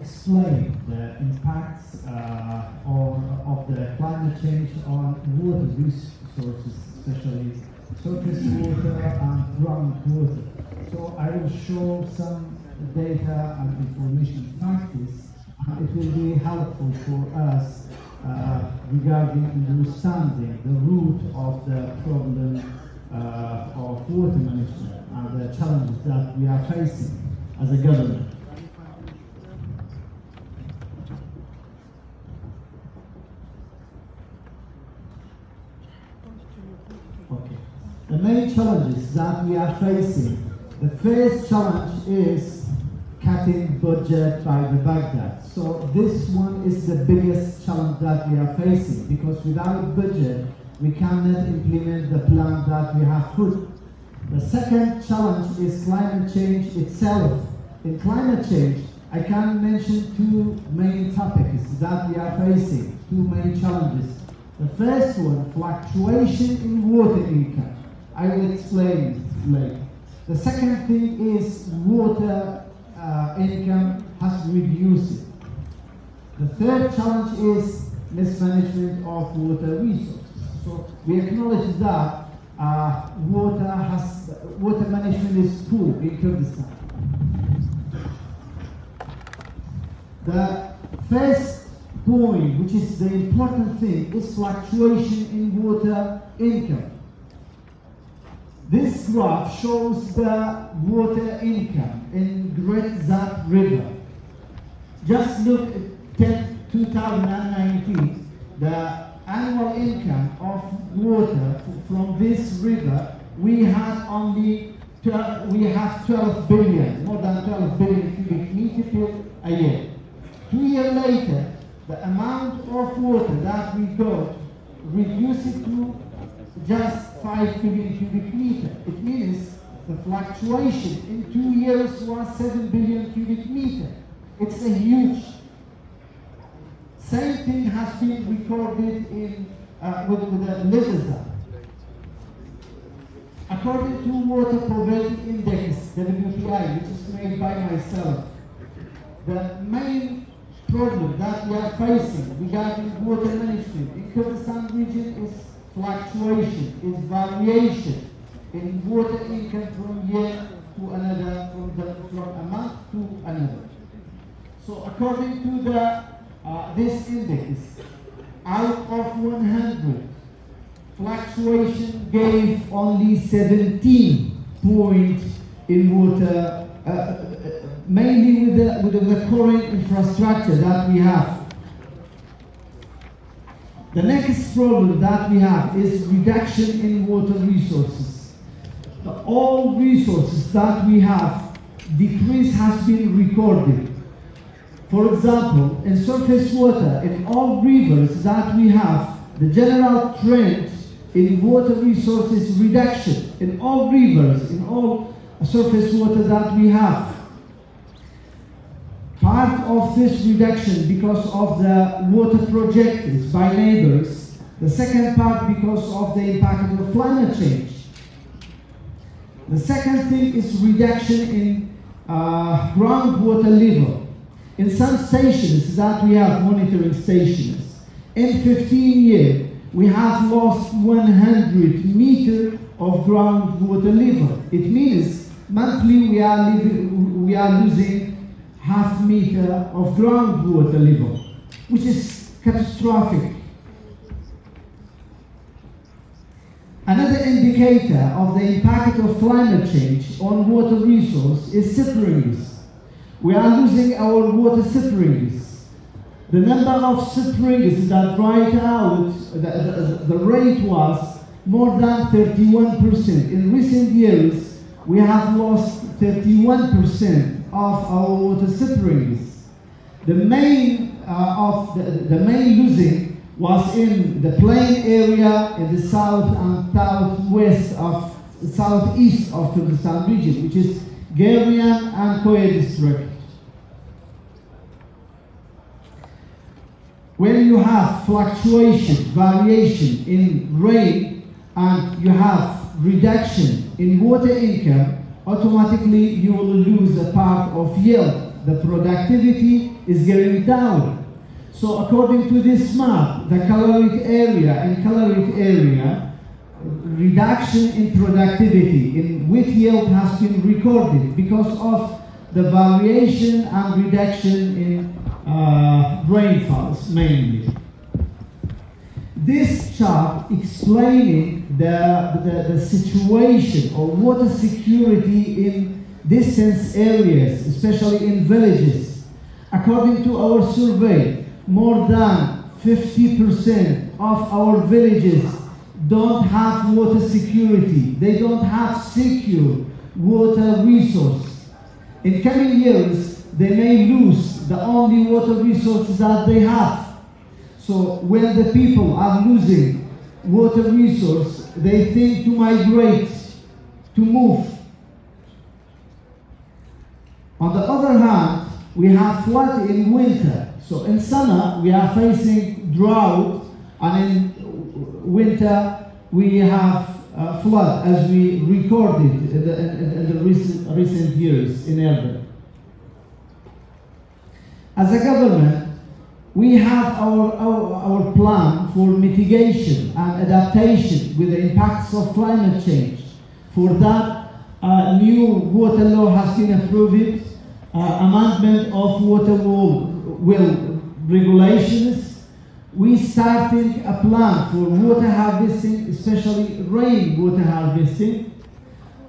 explain the impacts of the climate change on water resources, especially surface water and groundwater. So I will show some data and information factors, and it will be helpful for us regarding understanding the root of the problem of water management and the challenges that we are facing as a government. Okay. The main challenges that we are facing, the first challenge is cutting budget by the Baghdad. So this one is the biggest challenge that we are facing, because without budget we cannot implement the plan that we have put. The second challenge is climate change itself. In climate change, I can mention two main topics that we are facing, two main challenges. The first one, fluctuation in water income. I will explain later. The second thing is water income has reduced. The third challenge is mismanagement of water resources. So we acknowledge that water management is poor in Kurdistan. The first point, which is the important thing, is fluctuation in water income. This graph shows the water income in Great Zat River. Just look at 2019, the annual income of water from this river, we have 12 billion, more than 12 billion cubic meter a year. 2 years later, the amount of water that we got reduced to just 5 billion cubic meter. It means the fluctuation in 2 years was 7 billion cubic meter. It's a huge. Same thing has been recorded in with the Liza. According to Water Poverty Index, WPI, which is made by myself, the main problem that we are facing regarding water management in Kurdistan region is fluctuation, is variation in water income from year to another, from a month to another. So according to the this index, out of 100, fluctuation gave only 17 points in water, mainly with the current infrastructure that we have. The next problem that we have is reduction in water resources. All resources that we have, decrease has been recorded. For example, in surface water, in all rivers that we have, the general trend in water resources reduction in all rivers, in all surface water that we have. Part of this reduction because of the water projects by neighbors. The second part because of the impact of climate change. The second thing is reduction in groundwater level. In some stations that we have, monitoring stations, in 15 years, we have lost 100 meters of groundwater level. It means monthly we are losing half meter of groundwater level, which is catastrophic. Another indicator of the impact of climate change on water resource is seepage. We are losing our water seepage. The number of seepage that right out, the rate was more than 31%. In recent years, we have lost 31% of our water seepage. The main losing was in the plain area in the south and southeast of Kurdistan region, which is Gerian and Koya district. When you have fluctuation, variation in rain, and you have reduction in water income, automatically you will lose a part of yield. the productivity is going down. So according to this map, the caloric area, reduction in productivity, in wheat yield has been recorded because of the variation and reduction in rainfalls mainly. This chart explaining the situation of water security in distant areas, especially in villages. According to our survey, more than 50% of our villages don't have water security. They don't have secure water resource. In coming years, they may lose the only water resources that they have. So when the people are losing water resource, they think to migrate, to move. On the other hand, we have flood in winter. So in summer, we are facing drought, and in winter, we have flood, as we recorded in the recent years in Erbil. As a government, we have our plan for mitigation and adaptation with the impacts of climate change. For that, new water law has been approved, amendment of water will regulations. We starting a plan for water harvesting, especially rainwater harvesting,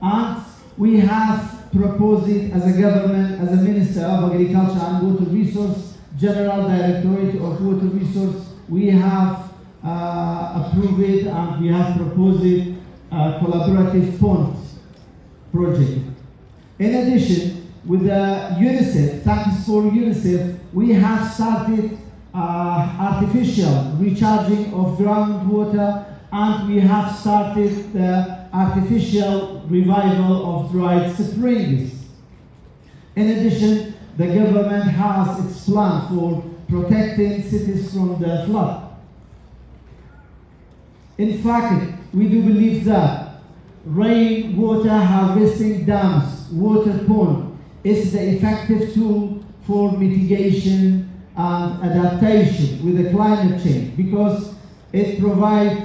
and we have proposed it as a government, as a Minister of Agriculture and Water Resource, General Directorate of Water Resource, we have approved it and we have proposed it a collaborative pond project. In addition, with the UNICEF, thanks for UNICEF, we have started artificial recharging of groundwater, and we have started the artificial revival of dried springs. In addition, the government has its plan for protecting cities from the flood. In fact, we do believe that rainwater harvesting dams, water pond, is the effective tool for mitigation and adaptation with the climate change, because it provides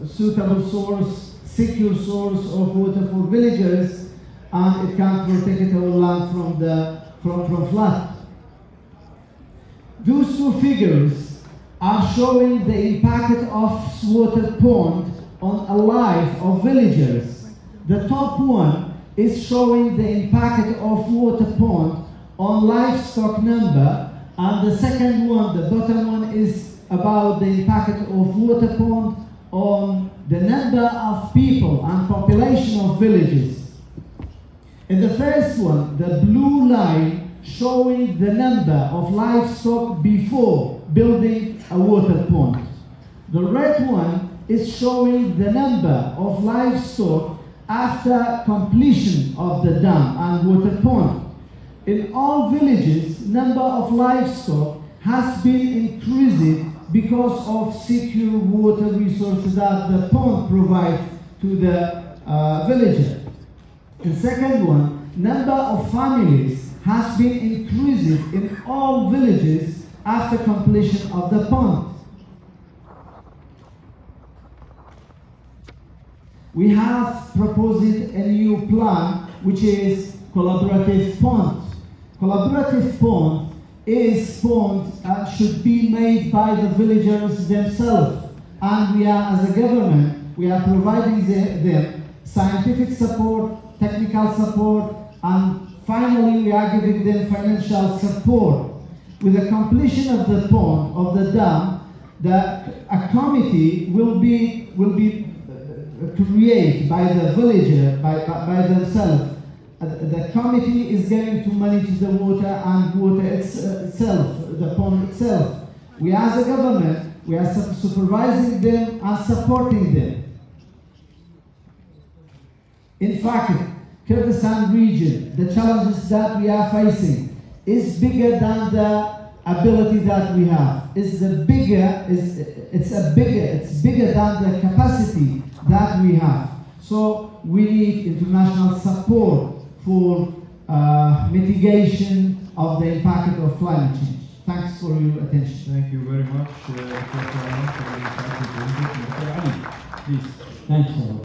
suitable source, secure source of water for villagers, and it can protect our land from flood. Those two figures are showing the impact of water pond on a life of villagers. The top one is showing the impact of water pond on livestock number, and the second one, the bottom one, is about the impact of water pond on the number of people and population of villages. In the first one, the blue line showing the number of livestock before building a water pond. The red one is showing the number of livestock after completion of the dam and water pond. In all villages, number of livestock has been increased because of secure water resources that the pond provides to the villager. The second one, number of families has been increased in all villages after completion of the pond. We have proposed a new plan, which is collaborative pond. Collaborative pond is pond should be made by the villagers themselves, and we are, as a government, we are providing them scientific support, technical support, and finally we are giving them financial support. With the completion of the pond, of the dam, a committee will be created by the villager, by themselves. The committee is going to manage the water and water itself, the pond itself. We as a government, we are supervising them and supporting them. In fact, Kurdistan region, the challenges that we are facing is bigger than the ability that we have. It's bigger than the capacity that we have. So we need international support for mitigation of the impact of climate change. Thanks for your attention. Thank you very much, Dr. Ali, for the insightful presentation. Dr. Ali, please. Thanks a lot.